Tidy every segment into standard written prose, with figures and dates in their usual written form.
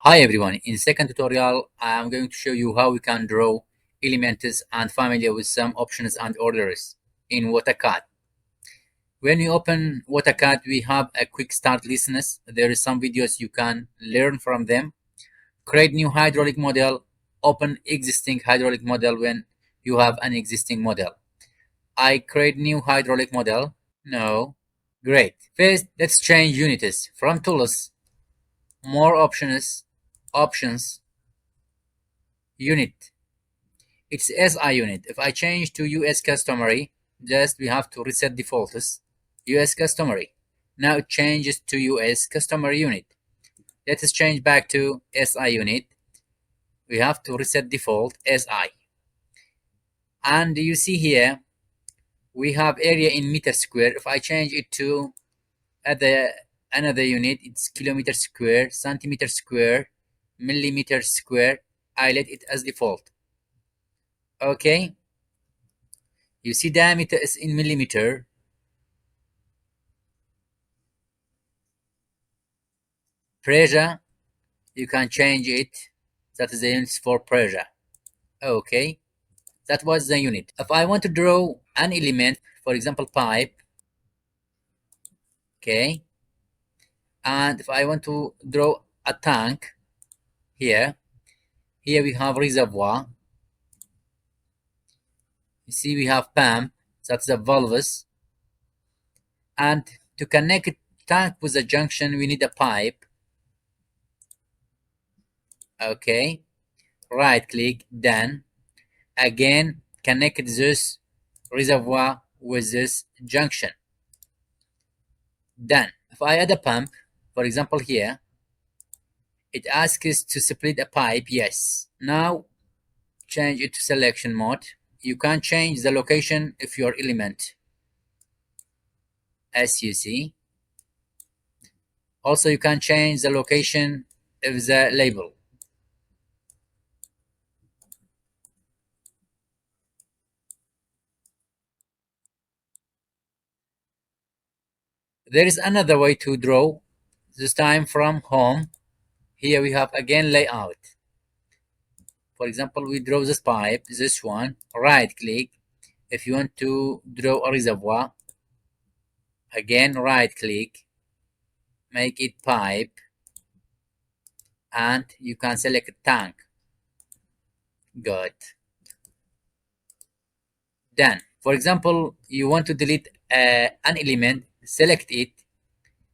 Hi everyone, in second tutorial I am going to show you how we can draw elements and familiar with some options and orders in WaterCad. When you open WaterCad we have a quick start listness. There is some videos you can learn from them. Create new hydraulic model, open existing hydraulic model when you have an existing model. I create new hydraulic model. No. Great. First let's change units from tools, more options, unit. It's SI unit. If I change to US customary, just we have to reset defaults. US customary. Now it changes to US customary unit. Let us change back to SI unit. We have to reset default SI. And you see here, we have area in meter square. If I change it to another unit, it's kilometer square, centimeter square, millimeter square. I let it as default. Okay. You see diameter is in millimeter. Pressure, you can change it. That is the units for pressure. Okay, that was the unit. If I want to draw an element, for example, pipe, okay, and if I want to draw a tank, here we have reservoir. You see we have pump, that's the valves, and to connect tank with the junction we need a pipe. Okay, right click, done. Again connect this reservoir with this junction. Done. If I add a pump, for example here, it asks to split a pipe. Yes. Now change it to selection mode. You can change the location of your element, as you see. Also you can change the location of the label. There is another way to draw, this time from home. Here we have again layout. For example, we draw this pipe, this one, right click. If you want to draw a reservoir, again right click, make it pipe, and you can select tank. Good. Done. For example, you want to delete an element, select it.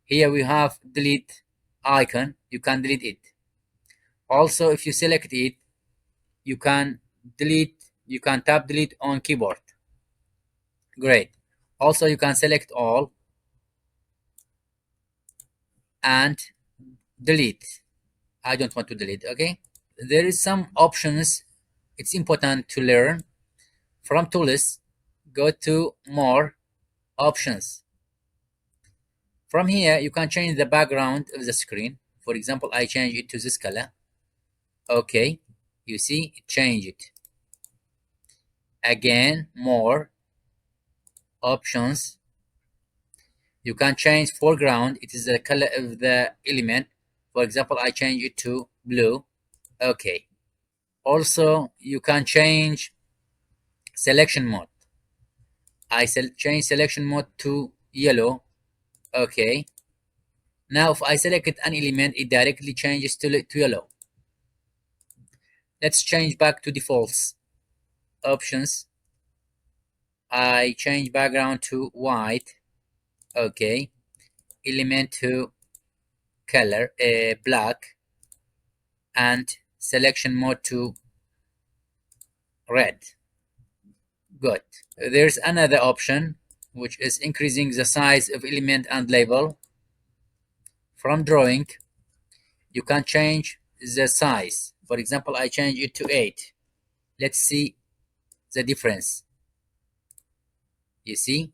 Here we have delete icon, you can delete it. Also if you select it, you can tap delete on keyboard. Great. Also you can select all and delete. I don't want to delete. Okay, there is some options it's important to learn. From tools, go to more options. From here you can change the background of the screen. For example, I change it to this color. Okay, you see it changed it. Again, more options. You can change foreground, it is the color of the element. For example, I change it to blue. Okay. Also you can change selection mode. I change selection mode to yellow. Okay. Now if I select an element, it directly changes to yellow. Let's change back to defaults. Options. I change background to white. Okay. Element to color, black, and selection mode to red. Good. There's another option which is increasing the size of element and label. From drawing, you can change the size. For example, I change it to 8. Let's see the difference. You see?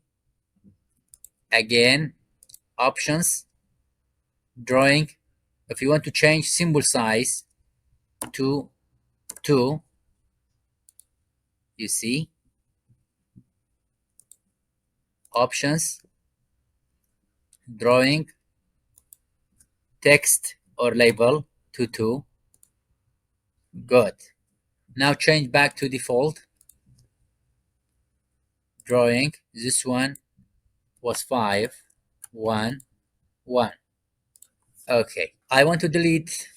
Again, options, drawing. If you want to change symbol size to 2, you see? Options, drawing, text or label. to 2. Good. Now change back to default drawing. This one was 5, 1, 1. Okay, I want to delete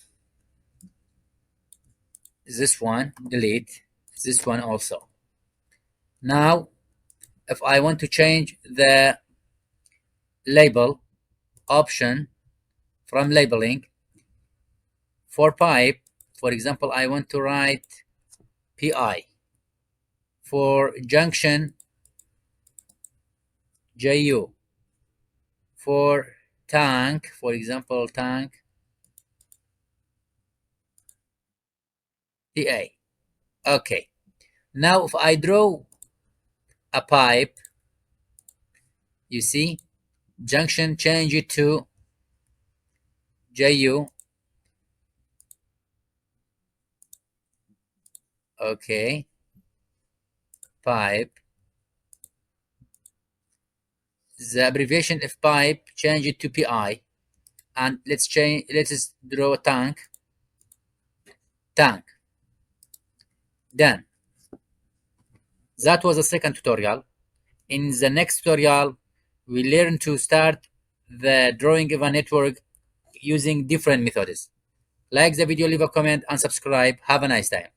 this one, delete this one also. Now if I want to change the label option from labeling for pipe, for example, I want to write PI. For junction, JU. For tank, for example, tank, TA. Okay, now if I draw a pipe, you see junction, change it to JU. Okay, pipe, the abbreviation of pipe, change it to PI, and let's draw a tank. Done. That was the second tutorial. In the next tutorial, we learn to start the drawing of a network using different methods. Like the video, leave a comment, and subscribe. Have a nice time.